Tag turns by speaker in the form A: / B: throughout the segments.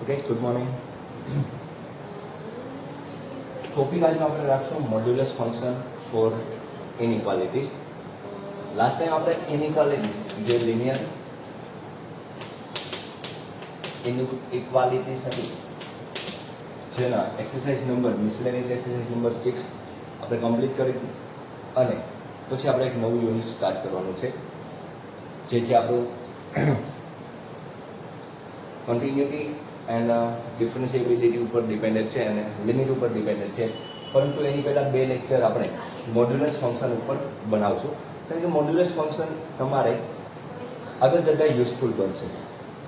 A: Okay good morning topic आज આપણે રાખશું modulus function for inequalities last time આપણે ઇનઇક્વાલિટી જે લિનિયર ઇનઇક્વાલિટીઝ હતી જેના exercise number miscellaneous exercise number 6 આપણે કમ્પ્લીટ કરી હતી અને પછી આપણે એક નવું યુનિટ સ્ટાર્ટ કરવાનું છે જે છે આપણું કન્ટિન્યુટી एंड डिफरन्शिएबिलिटी ऊपर डिपेन्डेंट है અને લિમિટ ઉપર ડિપેન્ડન્ટ છે પરંતુ એની પહેલા બે લેક્ચર આપણે મોડ્યુલસ ફંક્શન ઉપર બનાવશું કારણ કે મોડ્યુલસ ફંક્શન તમારે આગળ જતા યુઝફુલ બનશે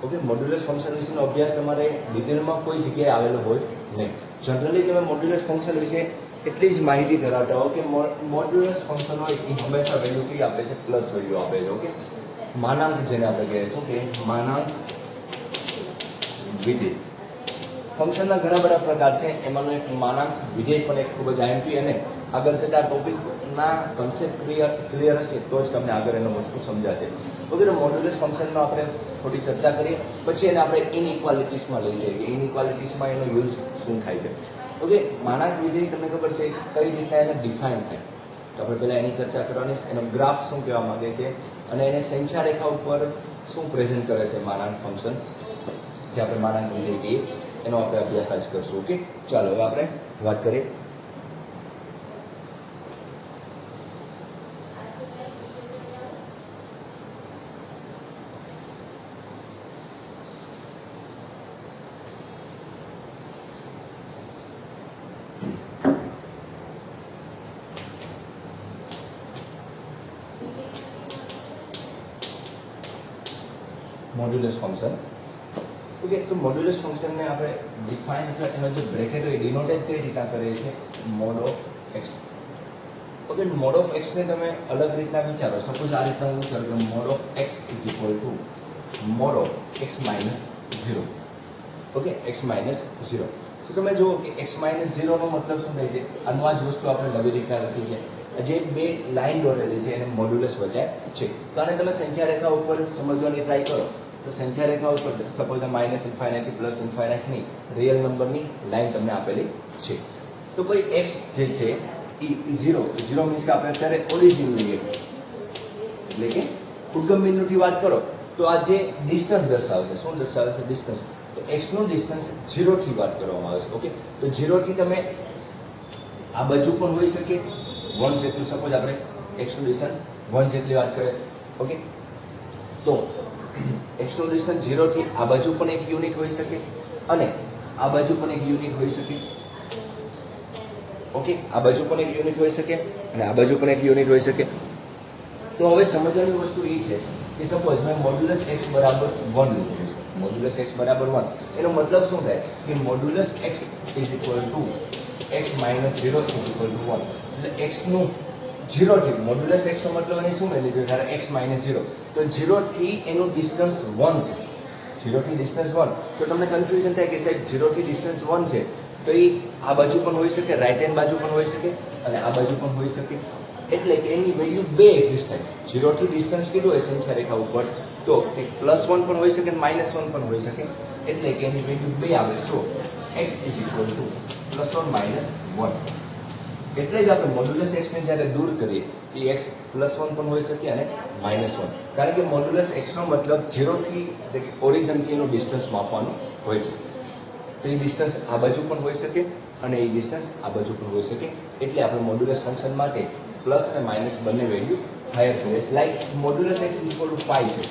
A: ઓકે મોડ્યુલસ ફંક્શન વિશેનો અભ્યાસ તમારે ડિટેલમાં કોઈ જગ્યાએ આવેલો હોય નહીં જનરલી તમે મોડ્યુલસ ફંક્શન વિશે એટલી જ માહિતી ધરાવતા હો કે મોડ્યુલસ ફંક્શન હોય એ હંમેશા વેલ્યુ કઈ આપે છે પ્લસ વેલ્યુ આપે છે ઓકે માનાંક જેને આપણે કહીએ શું કે માનાંક વિધેય ફંક્શનના ઘણા બધા પ્રકાર છે એમાંનો એક માનાંક વિધેય પણ એક ખૂબ જ આઈએમપી અને આગળ જતા ટોપિકના કન્સેપ્ટ ક્લિયર હશે તો જ તમને આગળ એનો વસ્તુ સમજાશે ઓકે તો મોડ્યુલસ ફંક્શનમાં આપણે થોડી ચર્ચા કરીએ પછી એને આપણે ઇનઇક્વાલિટીઝમાં લઈ જઈએ કે ઇનઇક્વાલિટીઝમાં એનો યુઝ શું થાય છે ઓકે માનાંક વિધેય તમને ખબર છે કઈ રીતના એને ડિફાઇન થાય તો આપણે પહેલાં એની ચર્ચા કરવાની છે એનો ગ્રાફ શું કહેવા માંગે છે અને એને સંખ્યા રેખા ઉપર શું પ્રેઝન્ટ કરે છે માનાંક ફંક્શન જે આપણે માનાંક વિધેય કહીએ એનો આપણે અભ્યાસ આજ કરશું ઓકે ચાલો હવે આપણે વાત કરીએ મોડ્યુલસ ફંક્શન ઓકે તો મોડ્યુલસ ફંક્શનને આપણે ડિફાઇન એટલે એનો જે બ્રેકેટ હોય ડિનોટેડ કઈ રીતના કરીએ છીએ mod of X okay mod of એક્સને તમે અલગ રીતના વિચારો સપોઝ આ રીતના હું વિચારું કે mode of x is equal to mode of x minus 0 okay x minus 0 તો તમે જુઓ કે એક્સ માઇનસ 0 નો મતલબ શું થાય છે આનું આ જ વસ્તુ આપણે નવી રીતના લખી છે જે બે લાઈન દોરેલી છે એને મોડ્યુલસ વચાય છે તો આને તમે સંખ્યા રેખા ઉપર સમજવાની ટ્રાય કરો તો સંખ્યા રેખા ઉપર સપોઝ માઇનસ ઇન્ફાઇનાઇટ થી પ્લસ ઇન્ફાઇનાઇટની રિયલ નંબરની લાઈન તમને આપેલી છે તો કોઈ એક્સ જે છે એ 0 મીન્સ કે આપણે અત્યારે ઓરિજિન લઈએ એટલે કે ઉદ્ગમ બિંદુથી વાત કરો તો આ જે ડિસ્ટન્સ દર્શાવે છે શું દર્શાવે છે ડિસ્ટન્સ તો એક્સ નું ડિસ્ટન્સ 0 થી વાત કરવામાં આવે છે ઓકે તો 0 થી તમે આ બાજુ પણ હોઈ શકે 1 જેટલું સપોઝ આપણે એક્સ નું ડિસ્ટન્સ 1 જેટલી વાત કરીએ ઓકે તો એક્સ નું ડિસ્ટન્સ 0 થી આ બાજુ પણ એક યુનિટ હોઈ શકે અને આ બાજુ પણ એક યુનિટ હોઈ શકે ઓકે આ બાજુ પણ એક યુનિટ હોઈ શકે અને આ બાજુ પણ એક યુનિટ હોઈ શકે તો હવે સમજવાની વસ્તુ એ છે કે સપોઝ મેં મોડ્યુલસ x બરાબર 1 લીધું છે મોડ્યુલસ x બરાબર 1 એનો મતલબ શું થાય કે modulus x is equal to x minus 0 is equal to 1 એટલે x નું 0 થી મોડ્યુલસ x નો મતલબ અહીં શું લઈ લીધું જ્યારે x માઇનસ 0 તો 0 થી એનું ડિસ્ટન્સ 1 છે 0 થી ડિસ્ટન્સ 1 તો તમને કન્ફ્યુઝન થાય કે સાહેબ 0 થી ડિસ્ટન્સ 1 છે તો એ આ બાજુ પણ હોઈ શકે રાઈટ હેન્ડ બાજુ પણ હોઈ શકે અને આ બાજુ પણ હોઈ શકે એટલે કે એની વેલ્યુ બે એક્ઝિસ્ટ થાય 0 થી ડિસ્ટન્સ કીધું હોય સંખ્યા રેખા ઉપર તો એક +1 પણ હોઈ શકે અને -1 પણ હોઈ શકે એટલે કે એની વેલ્યુ બે આવે સો x ઇઝ ઇક્વલ ટુ +1 -1 એટલે જ આપણે મોડ્યુલસ x ને જ્યારે દૂર કરીએ એ x +1 પણ હોઈ શકે અને -1 કારણ કે મોડ્યુલસ x નો મતલબ 0 થી એટલે કે ઓરિજિન થી એનું ડિસ્ટન્સ માપવાનું હોય છે તો એ ડિસ્ટન્સ આ બાજુ પણ હોઈ શકે અને એ ડિસ્ટન્સ આ બાજુ પણ હોઈ શકે એટલે આપણે મોડ્યુલસ ફંક્શન માટે પ્લસ અને માઇનસ બંને વેલ્યુ હાયર કરીએ છીએ લાઈક મોડ્યુલસ x = 5 છે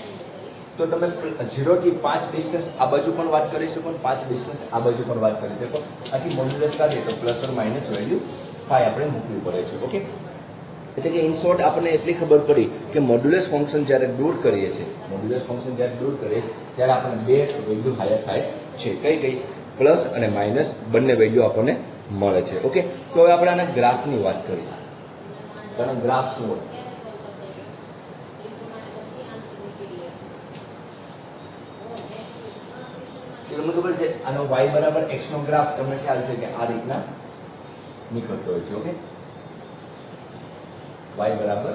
A: તો તમે 0 થી 5 ડિસ્ટન્સ આ બાજુ પણ વાત કરી શકો અને 5 ડિસ્ટન્સ આ બાજુ પણ વાત કરી શકો આથી મોડ્યુલસ કાઢીએ તો પ્લસ ઓર માઇનસ વેલ્યુ 5 આપણે મૂકવી પડે છે ઓકે એટલે કે ઇન શોર્ટ આપણને એટલી ખબર પડી કે મોડ્યુલસ ફંક્શન જ્યારે દૂર કરીએ છીએ ત્યારે આપણને બે વેલ્યુ હાયર થાય છે કઈ પ્લસ અને માઇનસ બંને વેલ્યુ આપણને મળે છે ઓકે તો હવે આપણે આના ગ્રાફની વાત કરીએ તો આનો ગ્રાફ શું હોય તમને ખબર છે આનો y બરાબર x નો ગ્રાફ તમને ખ્યાલ છે કે આ રીતના નીકળતો હોય છે ઓકે y બરાબર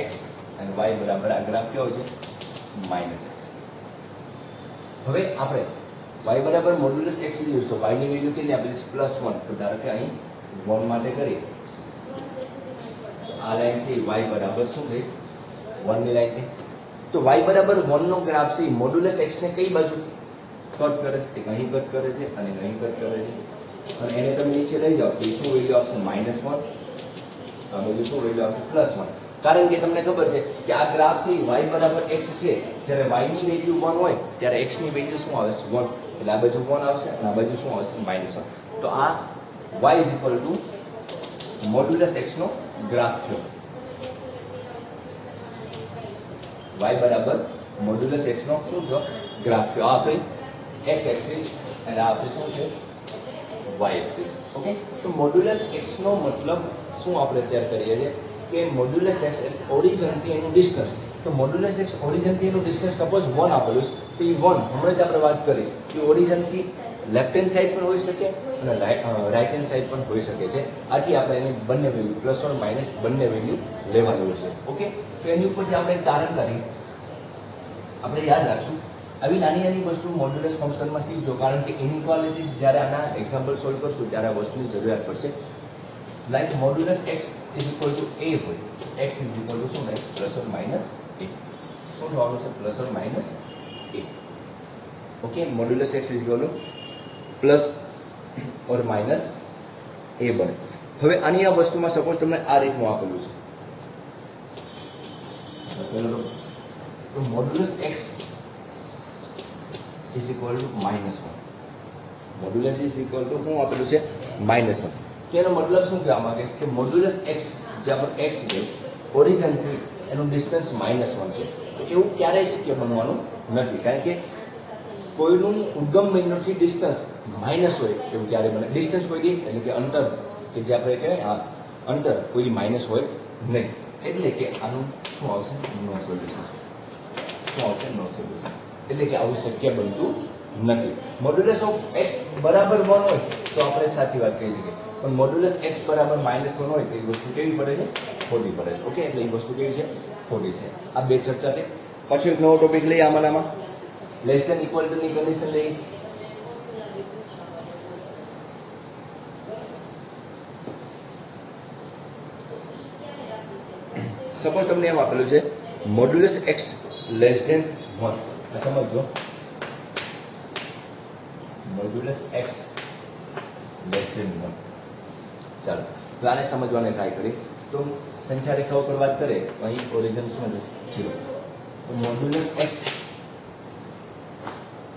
A: x અને y બરાબર આ ગ્રાફ કેવો છે -x હવે આપણે y બરાબર મોડ્યુલસ x લીધું તો y ની વેલ્યુ કેટલી આપેલી છે +1. તો ધારો કે અહીં 1 માટે કરી આ લાઈન છે y બરાબર શું થઈ 1 ની લાઈન થઈ. તો y બરાબર 1 નો ગ્રાફ છે મોડ્યુલસ x ને કઈ બાજુ કટ કરે છે? અહીં કટ કરે છે અને અહીં કટ કરે છે. અને એને તમે નીચે લઈ જાઓ તો શું વેલ્યુ આવશે -1. આ બાજુ શું વેલ્યુ આવશે +1. કારણ કે તમને ખબર છે કે આ ગ્રાફ છે y બરાબર x છે. જ્યારે y ની વેલ્યુ 1 હોય ત્યારે x ની વેલ્યુ શું આવે છે 1. એટલે આ બાજુ 1 આવશે અને આ બાજુ શું આવશે -1. તો આ y મોડ્યુલસ x નો ગ્રાફ થયો. y બરાબર મોડ્યુલસ x નો શું થયો ગ્રાફ થયો. આ આપણી x એક્સિસ અને આ આપણે શું છે y એક્સિસ. ઓકે, તો મોડ્યુલસ x નો મતલબ શું આપણે તૈયાર કરીએ છીએ કે મોડ્યુલસ x ઓરિજિન થી એનું ડિસ્ટન્સ. તો મોડ્યુલસ x ઓરિજિન થી એનું ડિસ્ટન્સ સપોઝ 1 આપેલું છે તો એ 1 હમણાં જ આપણે વાત કરી કે ઓરિજિન થી લેફ્ટ હેન્ડ સાઈડ પણ હોઈ શકે અને રાઈટ હેન્ડ સાઈડ પણ હોઈ શકે છે. આથી આપણે એની બંને વેલ્યુ પ્લસ ઓર માઇનસ બંને વેલ્યુ લેવાની હોય છે. ઓકે, તો એની ઉપરથી આપણે તારણ કરી આપણે યાદ રાખશું. આવી નાની નાની વસ્તુ મોડ્યુલસ ફંક્શનમાં શીખજો, કારણ કે ઇનઇક્વાલિટીઝ જ્યારે આના એક્ઝામ્પલ સોલ્વ કરશું ત્યારે આ વસ્તુની જરૂરિયાત પડશે. Like modulus x is equal to a હોય, x ઇઝ ઇક્વલ ટુ શું થાય પ્લસ ઓર માઇનસ a. શું થવાનું છે plus or minus a. Okay, modulus x is equal to plus or minus a બને. હવે આની આ વસ્તુમાં સપોઝ તમને આ રીતનું આપેલું છે તો modulus x is equal to -1. Modulus is equal to શું આપેલું છે -1. તો એનો મતલબ શું કહેવા માંગે છે કે મોડ્યુલસ x જ્યાં પર x છે ઓરિજિન છે એનું ડિસ્ટન્સ -1 છે. તો એવું ક્યારેય શક્ય બનવાનું નથી, કારણ કે કોઈનું ઉદ્ગમ બિંદુથી ડિસ્ટન્સ માઇનસ હોય એવું ક્યારે બને. ડિસ્ટન્સ કોઈ દી એટલે કે અંતર કે જે આપણે કહેવાય આ અંતર કોઈ માઇનસ હોય નહીં. એટલે કે આનું શું આવશે નો સોલ્યુશન. શું આવશે નો સોલ્યુશન. એટલે કે આવું શક્ય બનતું નથી. મોડ્યુલસ ઓફ x બરાબર 1 હોય તો આપણે સાચી વાત કહી શકીએ, પણ મોડ્યુલસ x બરાબર -1 હોય તો એ વસ્તુ કેવી પડે છે ખોટી પડે છે. ઓકે, એટલે એ વસ્તુ કેવી છે ખોટી છે. આ બે ચર્ચા છે. પછી એક નવો ટોપિક લઈએ આમાં લેસ ધેન ઇક્વલ ટુ ની કન્ડિશન લઈએ. સપોઝ તમને એમ આપેલું છે મોડ્યુલસ x લેસ ધેન 1. સમજો મોડ્યુલસ x લેસ ધેન 1. ચાલો તો આને સમજવાને ટ્રાય કરીએ. તો સંખ્યા રેખાઓ પર વાત કરીએ તો અહીં ઓરિજિન શું છે 0. તો મોડ્યુલસ x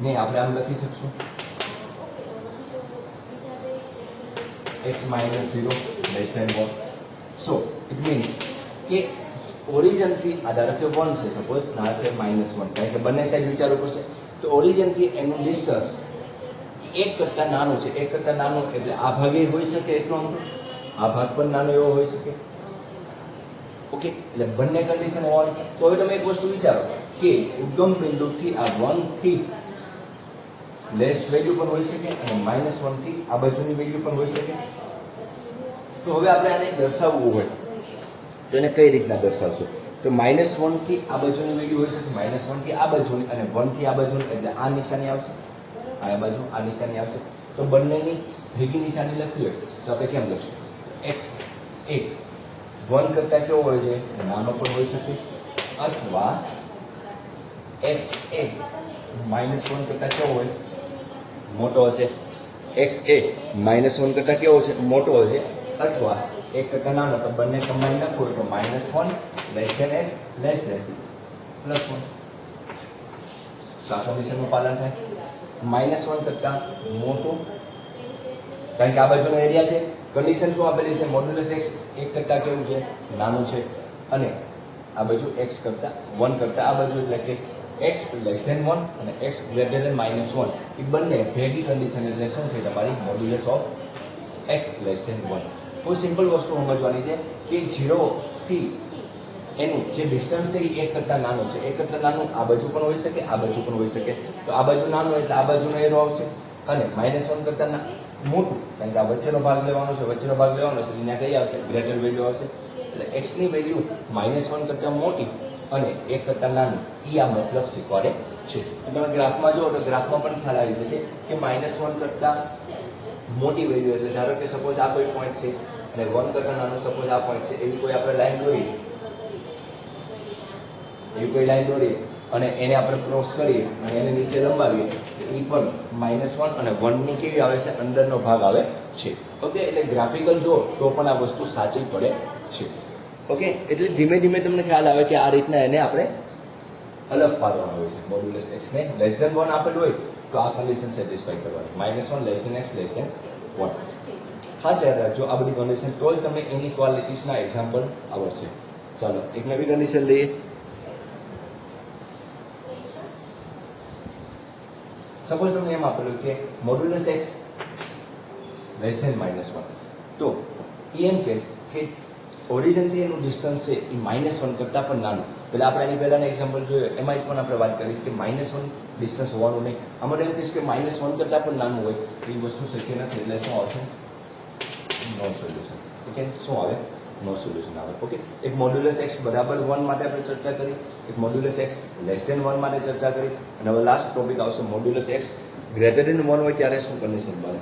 A: ને આપણે આમ લખી શકશું x -0 less than 1. So it means કે ઓરિજિન થી આ ધારો કે 1 છે સપોઝ આ છે -1, કારણ કે બંને સાઈડ વિચારવું પડશે. તો ઓરિજિન થી એનું ડિસ્ટન્સ 1 કરતા નાનું છે. 1 કરતા નાનું એટલે આ ભાગે હોઈ શકે એટલો અંતર, આ ભાગ પણ નાનો એવો હોઈ શકે. ઓકે, એટલે બંને કન્ડિશન હોવાની. તો હવે તમે એક વસ્તુ વિચારો કે ઉદ્ગમ બિંદુથી આ 1 થી લેસ વેલ્યુ પણ હોઈ શકે અને -1 થી આ બાજુની વેલ્યુ પણ હોઈ શકે. તો હવે આપણે આને દર્શાવવું હોય તો એને કઈ રીતના દર્શાવશું? તો -1 થી આ બાજુની વેલ્યુ હોઈ શકે, -1 થી આ બાજુની અને 1 થી આ બાજુની, એટલે આ નિશાની આવશે, આ બાજુ આ નિશાની આવશે. તો બંનેની ભેગી નિશાની લખવી હોય તો આપણે કેમ લખશું? x એ 1 કરતા કેવો હોય છે નાનો પણ હોઈ શકે, અથવા x એ -1 કરતા કેવો હોય મોટો હશે. x એ -1 કરતા કેવો છે મોટો હશે, અથવા 1 કરતા નાનો. તો બંને કમ્બાઈન લખવું તો -1 less than x less than +1. તો આ કન્ડિશનનું પાલન થાય. -1 કરતા મોટું, કારણ કે આ બાજુનો એરિયા છે. કન્ડિશન શું આપેલી છે? મોડ્યુલસ x 1 કરતા કેવું છે નાનું છે, અને આ બાજુ x કરતા 1 કરતા આ બાજુ, એટલે કે x લેસ ધેન 1 અને x ગ્રેટર ધેન -1 એ બંને ભેગી કન્ડિશન એટલે શું થઈ તમારી modulus of x less than 1. બહુ સિમ્પલ વસ્તુ સમજવાની છે કે 0 થી એનું જે ડિસ્ટન્સ છે એ 1 કરતા નાનું છે. 1 કરતા નાનું આ બાજુ પણ હોઈ શકે, આ બાજુ પણ હોઈ શકે. તો આ બાજુ નાનું એટલે આ બાજુનો એરો આવશે, અને -1 કરતા મોટું, કારણ કે આ વચ્ચેનો ભાગ લેવાનો છે, વચ્ચેનો ભાગ લેવાનો છે, ત્યાં કઈ આવશે ગ્રેટર વેલ્યુ આવશે. એટલે x ની વેલ્યુ -1 કરતા મોટી અને 1 કરતા નાનું, એ આ મતલબ શીખવાડે છે. તમે ગ્રાફમાં જુઓ તો ગ્રાફમાં પણ ખ્યાલ આવી જશે કે -1 કરતા મોટી વેલ્યુ એટલે ધારો કે સપોઝ આ કોઈ પોઈન્ટ છે અને 1 કરતા નાનો સપોઝ આ પોઈન્ટ છે, એવી કોઈ આપણે લાઈન દોરીએ, અને એને આપણે ક્રોસ કરીએ અને એને નીચે લંબાવીએ તો એ પણ -1 અને 1 ની કેવી આવે છે, અંદરનો ભાગ આવે છે. ઓકે, એટલે ગ્રાફિકલ જુઓ તો પણ આ વસ્તુ સાચી પડે છે. ઓકે, એટલે ધીમે ધીમે તમને ખ્યાલ આવે કે આ રીતના એને આપણે અલગ પાડવાનું હોય છે. મોડ્યુલસ x ને <1 આપેલું હોય તો આ કન્ડિશન સેટિસ્ફાઈ કરવાની, -1 x <1. ખાસ યાદ રાખજો આ બધી કન્ડિશન, તો જ તમને ઇનઇક્વાલિટીઝના એક્ઝામ્પલ આવડશે. ચાલો એક નવી કન્ડિશન લઈએ. સપોઝ તમને એમ આપેલું કે મોડ્યુલસ x <-1, તો એમ કહે કે ઓરિજિનથી એનું ડિસ્ટન્સ છે એ -1 કરતાં પણ નાનું. પેલા આપણે એની પહેલાના એક્ઝામ્પલ જોયો એમાં પણ આપણે વાત કરી કે -1 ડિસ્ટન્સ હોવાનું નહીં. આમાં એમ કહીશ કે -1 કરતાં પણ નાનું હોય એ વસ્તુ શક્ય નથી. એટલે શું આવશે? No solution. ઓકે, શું આવે? નો સોલ્યુશન આવે. ઓકે, એક મોડ્યુલસ x બરાબર 1 માટે આપણે ચર્ચા કરી, એક મોડ્યુલસ x <1 માટે ચર્ચા કરી, અને હવે લાસ્ટ ટોપિક આવશે મોડ્યુલસ x <1 હોય ત્યારે શું કન્ડિશન બને.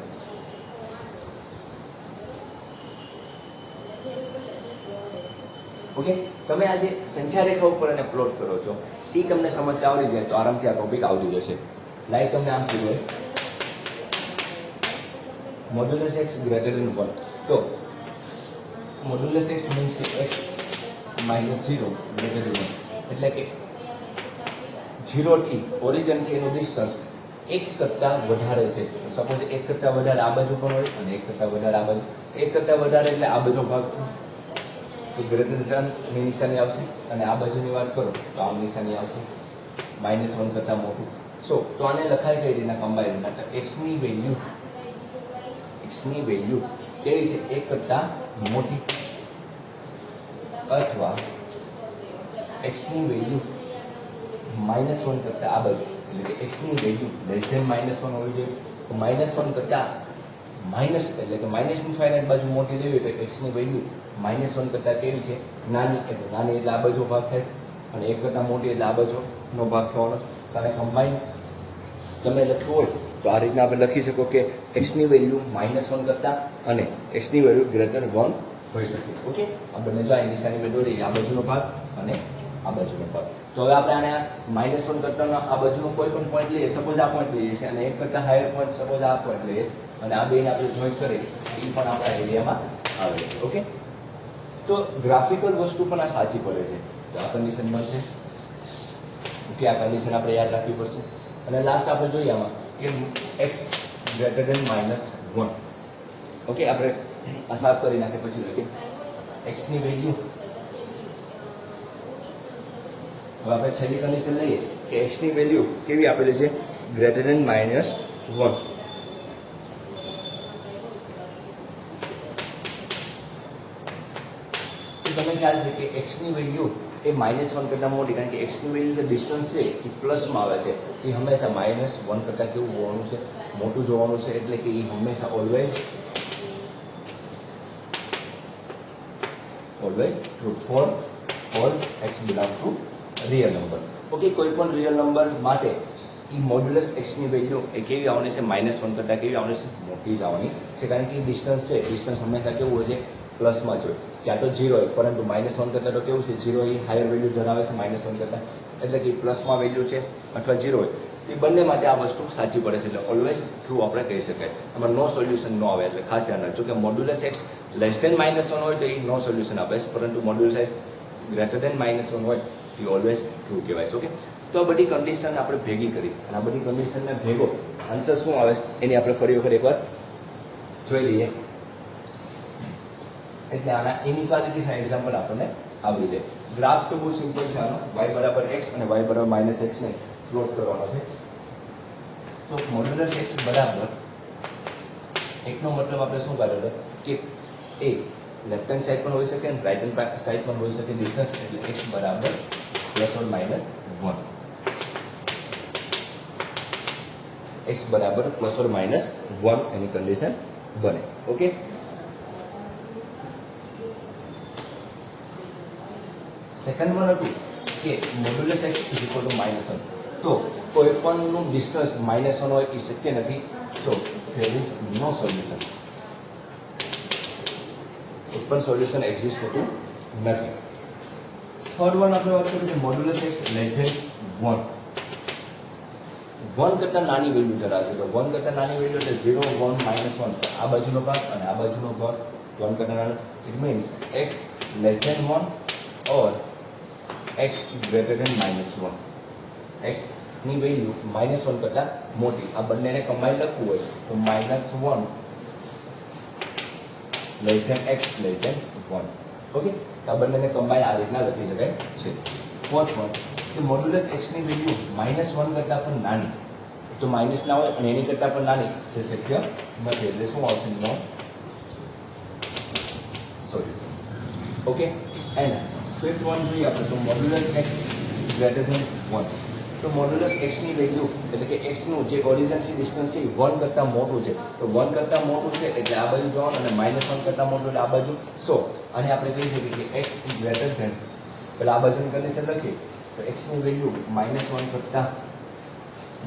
A: ઓકે, તમે આજે સંખ્યા રેખા ઉપર એને પ્લોટ કરો છો, એ તમને સમજતા આવડી જાય તો આરામથી આ ટોપિક આવડી જશે. લાઈક તમને આમ કીધું હોય મોડ્યુલસ x <1, તો મોડ્યુલસ x મીન્સ કે x -0 <1, એટલે કે 0 થી ઓરિજિનથી એનું ડિસ્ટન્સ 1 કરતાં વધારે છે. સપોઝ 1 કરતાં વધારે આ બાજુ પણ હોય અને 1 કરતાં વધારે આ બાજુ, 1 કરતાં વધારે એટલે આ બધો ભાગ તો <1 ની નિશાની આવશે, અને આ બાજુની વાત કરો તો આમ નિશાની આવશે, -1 કરતાં મોટું. તો આને લખાય કઈ રીતના કમ્બાઈનમાં, તો x ની વેલ્યુ કેવી છે? 1 કરતાં મોટી, અથવા x ની વેલ્યુ -1 કરતાં આ બાજુ, એટલે કે x ની વેલ્યુ <-1 હોવી જોઈએ. તો -1 કરતાં માઇનસ એટલે કે -∞ બાજુ મોટી લેવી તો x ની વેલ્યુ -1 કરતાં કેવી છે? નાની. એટલે નાની એટલે આ બાજુ ભાગ થાય, અને 1 કરતાં મોટી એટલે આ બાજુનો ભાગ થવાનો. અને કમ્બાઈન તમે લખવું હોય તો આ રીતના આપણે લખી શકો કે x ની વેલ્યુ -1 કરતાં અને x ની વેલ્યુ <1 હોઈ શકે. ઓકે, આ બંને જો આ નિશાની મેં દોરી, આ બાજુનો ભાગ અને આ બાજુનો ભાગ. તો હવે આપણે આને -1 કરતાં આ બાજુનો કોઈ પણ પોઈન્ટ લઈએ, સપોઝ આ પોઈન્ટ લઈએ છીએ, અને 1 કરતાં હાયર પોઈન્ટ સપોઝ આ પોઈન્ટ લઈએ, અને આ બેને આપણે જોઈન્ટ કરીએ એ પણ આપણા એરિયામાં આવે છે. ઓકે, તો ગ્રાફિકલ વસ્તુ પણ આ સાચી પડે છે. તો આ કન્ડિશન બનશે. ઓકે, આ કન્ડિશન આપણે યાદ રાખવી પડશે. અને લાસ્ટ આપણે જોઈએ આમાં કે x <-1. ઓકે, આપણે આ સાફ કરી નાખે પછી લખીએ x ની વેલ્યુ. હવે આપણે છેલ્લી કન્ડિશન લઈએ કે x ની વેલ્યુ કેવી આપેલી છે? <-1. તમને ખ્યાલ છે કે x ની વેલ્યુ એ -1 કરતાં મોટી, કારણ કે x ની વેલ્યુ જે ડિસ્ટન્સ છે એ પ્લસમાં આવે છે. એ હંમેશા -1 કરતાં કેવું હોવાનું છે? મોટું જોવાનું છે. એટલે કે એ હંમેશા always true for all x belongs to real number. Okay, કોઈ પણ રિયલ નંબર માટે એ મોડ્યુલસ x ની વેલ્યુ એ કેવી આવવાની છે? -1 કરતાં કેવી આવવાની છે? મોટી જ આવવાની છે. કારણ કે ડિસ્ટન્સ છે, ડિસ્ટન્સ હંમેશા કેવું હોય છે? પ્લસમાં જ હોય. ક્યાં તો 0 હોય, પરંતુ -1 કરતાં તો કેવું છે? 0 એ હાયર વેલ્યુ ધરાવે છે -1 કરતાં, એટલે કે પ્લસમાં વેલ્યુ છે, અથવા 0 હોય. એ બંને માટે આ વસ્તુ સાચી પડે છે. એટલે ઓલવેઝ ટ્રુ આપણે કહી શકાય. આમાં નો સોલ્યુશન નો આવે. એટલે ખાસ ધ્યાન રાખજો કે મોડ્યુલસ x <-1 હોય તો એ નો સોલ્યુશન આપે છે, પરંતુ મોડ્યુલસ x <-1 હોય એ ઓલવેઝ ટ્રુ કહેવાય છે. ઓકે, તો આ બધી કન્ડિશન આપણે ભેગી કરી, અને આ બધી કન્ડિશનને ભેગો આન્સર શું આવે એની આપણે ફરી વખત એકવાર જોઈ લઈએ. એટલે આના ઇનઇક્વાલિટીના એક્ઝામ્પલ આપણને આવડી જાય. ગ્રાફ તો બહુ સિમ્પલ છે આનો, y = x અને y = -x ને પ્લોટ કરવાનો છે. તો મોડ્યુલસ x બરાબર 1 નો મતલબ આપણે શું કાઢ્યો કે એ લેફ્ટ હેન્ડ સાઈડ પણ હોઈ શકે અને રાઈટ હેન્ડ સાઈડ પણ હોઈ શકે. ડિસ્ટન્સ એટલે x બરાબર +or -1. x બરાબર +or -1 એની કન્ડિશન બને. ઓકે, સેકન્ડ વન હતું કે મોડ્યુલસ x = -1. તો કોઈ પણનું ડિસ્ટન્સ -1 હોય એ શક્ય નથી. સો there is no solution. એક પણ સોલ્યુશન એક્ઝિસ્ટ થતું નથી. થર્ડ વન આપણે વાત કરીએ તો મોડ્યુલસ x લેસ ધેન 1. 1 કરતાં નાની વેલ્યુ ધરાવે છે. તો 1 કરતાં નાની વેલ્યુ એટલે 0, 1, -1. આ બાજુનો ભાગ અને આ બાજુનો ભાગ 1 કરતાં નાનો. It means x less than 1 or x greater than -1. x ની વેલ્યુ -1 કરતાં મોટી. આ બંનેને કમ્બાઈન લખવું હોય તો -1 less than x less than 1. Okay, તો આ બંનેને કમ્બાઈન આ રીતના લખી શકાય છે. ફોર્થ વન કે મોડ્યુલસ x ની વેલ્યુ -1 કરતાં પણ નાની, તો માઇનસ ના હોય અને એની કરતાં પણ નાની જે શક્ય નથી. એટલે શું આવશે? No solution. Okay, and fifth one જોઈએ આપણે તો મોડ્યુલસ x ગ્રેટર ધેન 1. તો મોડ્યુલસ x ની વેલ્યુ એટલે કે x નું જે ઓરિજિનથી ડિસ્ટન્સ છે 1 કરતાં મોટું છે. તો 1 કરતાં મોટું છે એટલે આ બાજુ જવાનું અને -1 કરતાં મોટું એટલે આ બાજુ. સો અને આપણે કહી શકીએ કે x ગ્રેટર ધેન, પેલા આ બાજુની કન્ડિશન લખીએ તો x ની વેલ્યુ -1 કરતાં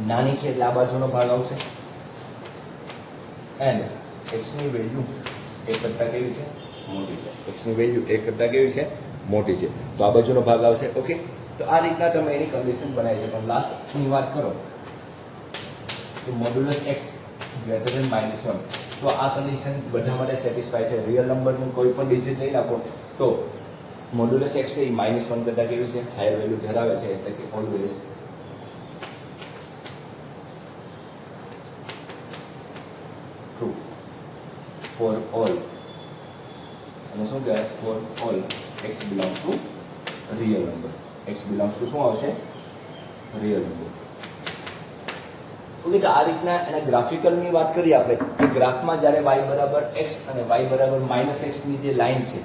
A: નાની છે એટલે આ બાજુનો ભાગ આવશે. એન્ડ x ની વેલ્યુ 1 કરતાં કેવી છે? મોટી છે. x ની વેલ્યુ 1 કરતાં કેવી છે? મોટી છે. તો આ બાજુનો ભાગ આવશે. ઓકે, તો આ રીતના તમે એની કન્ડિશન બનાવી શકો. લાસ્ટની વાત કરો તો મોડ્યુલસ x ગ્રેટર ધેન -1. તો આ કન્ડિશન બધા માટે સેટિસ્ફાય છે. રિયલ નંબરનું કોઈ પણ ડિજિટ લઈ નાખો તો મોડ્યુલસ x એ -1 કરતાં કેવી છે? હાયર વેલ્યુ ધરાવે છે. એટલે કે ઓલવેઝ ટ્રુ ફોર ઓલ. અને શું કહેવાય? For all x belongs to real number. x belongs to શું આવશે? Real number. ઓકે, તો આ રીતના એના ગ્રાફિકલની વાત કરીએ આપણે કે ગ્રાફમાં જ્યારે y બરાબર x અને y બરાબર -x ની જે લાઈન છે,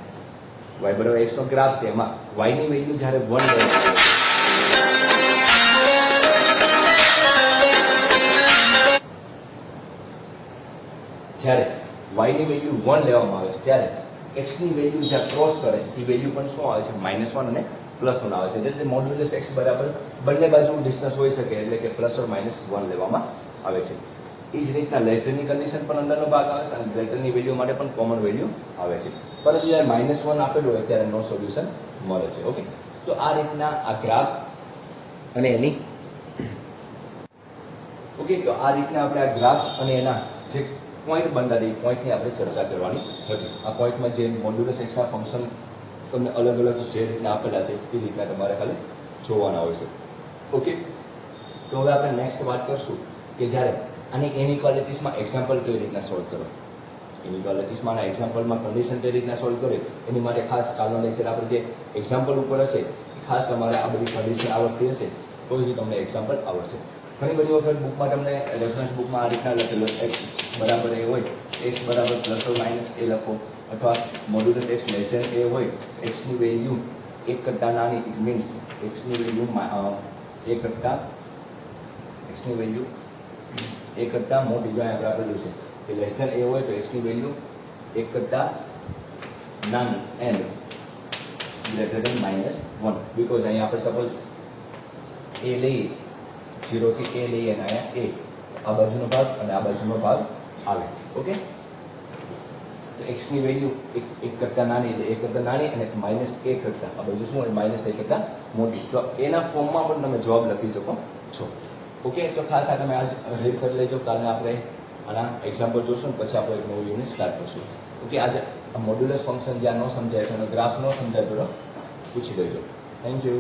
A: y બરાબર x નો ગ્રાફ છે, એમાં y ની વેલ્યુ જ્યારે 1 લેવામાં આવે, જ્યારે y ની વેલ્યુ 1 લેવામાં આવે છે ત્યારે x ની વેલ્યુ જ્યાં ક્રોસ કરે છે એ વેલ્યુ પણ શું આવે છે? -1 અને +1 આવે છે. એટલે મોડ્યુલસ x બરાબર બંને બાજુ ડિસ્ટન્સ હોઈ શકે એટલે કે +or-1 લેવામાં આવે છે. એ જ રીતના લેસરની કન્ડિશન પણ અંદરનો ભાગ આવે છે અને ગ્રેટરની વેલ્યુ માટે પણ કોમન વેલ્યુ આવે છે. પરંતુ જ્યારે -1 આપેલું હોય ત્યારે નો સોલ્યુશન મળે છે. ઓકે, તો આ રીતના આ ગ્રાફ અને એની ઓકે, તો આ રીતના આપણે આ ગ્રાફ અને એના જે પોઈન્ટ બનતા એ પોઈન્ટની આપણે ચર્ચા કરવાની હતી. આ પોઈન્ટમાં જે મોડ્યુલસ x ના ફંક્શન તમને અલગ અલગ જે રીતના આપેલા છે એ રીતના તમારે ખાલી જોવાના હોય છે. ઓકે, તો હવે આપણે નેક્સ્ટ વાત કરશું કે જ્યારે આની ઇનઇક્વાલિટીઝમાં એક્ઝામ્પલ કઈ રીતના સોલ્વ કરો. ઇનઇક્વાલિટીઝમાં એક્ઝામ્પલમાં કન્ડિશન કઈ રીતના સોલ્વ કરે એની માટે ખાસ કાલનો લેક્ચર આપણે જે એક્ઝામ્પલ ઉપર હશે ખાસ તમારે આ બધી કન્ડિશન આવડતી હશે તો જ તમને એક્ઝામ્પલ આવડશે. ઘણી બધી વખત બુકમાં તમને રેફરન્સ બુકમાં આ રીતના લખેલું x બરાબર a હોય x બરાબર +or- a લખો, અથવા modulus x less than a હોય x ની વેલ્યુ 1 કરતાં નાની, ઇટ મીન્સ x ની વેલ્યુ 1 કરતાં x ની વેલ્યુ 1 કરતાં મોટી. જો આપણે આપેલું છે કે લેસ ધેન a હોય તો x ની વેલ્યુ 1 કરતાં નાની એન્ડ ગ્રેટર ધેન -1. બીકોઝ અહીંયા આપણે સપોઝ a લઈએ 0 થી a લઈએ અને અહીંયા a આ બાજુનો ભાગ અને આ બાજુનો ભાગ આવે. ઓકે, તો x ની વેલ્યુ 1 કરતાં નાની એટલે 1 કરતાં નાની અને -1 કરતાં આ બાજુ શું હોય? -1 કરતાં મોટી. તો એના ફોર્મમાં પણ તમે જવાબ લખી શકો છો. ઓકે, તો ખાસ આ તમે આજ રીડ કરી લેજો. કાલે આપણે આના એક્ઝામ્પલ જોશું ને પછી આપણે એક નવું યુનિટ સ્ટાર્ટ કરશું. ઓકે, આજે આ મોડ્યુલસ ફંક્શન જ્યાં ન સમજાય તો ગ્રાફ ન સમજાય તો પૂછી દેજો. Thank you.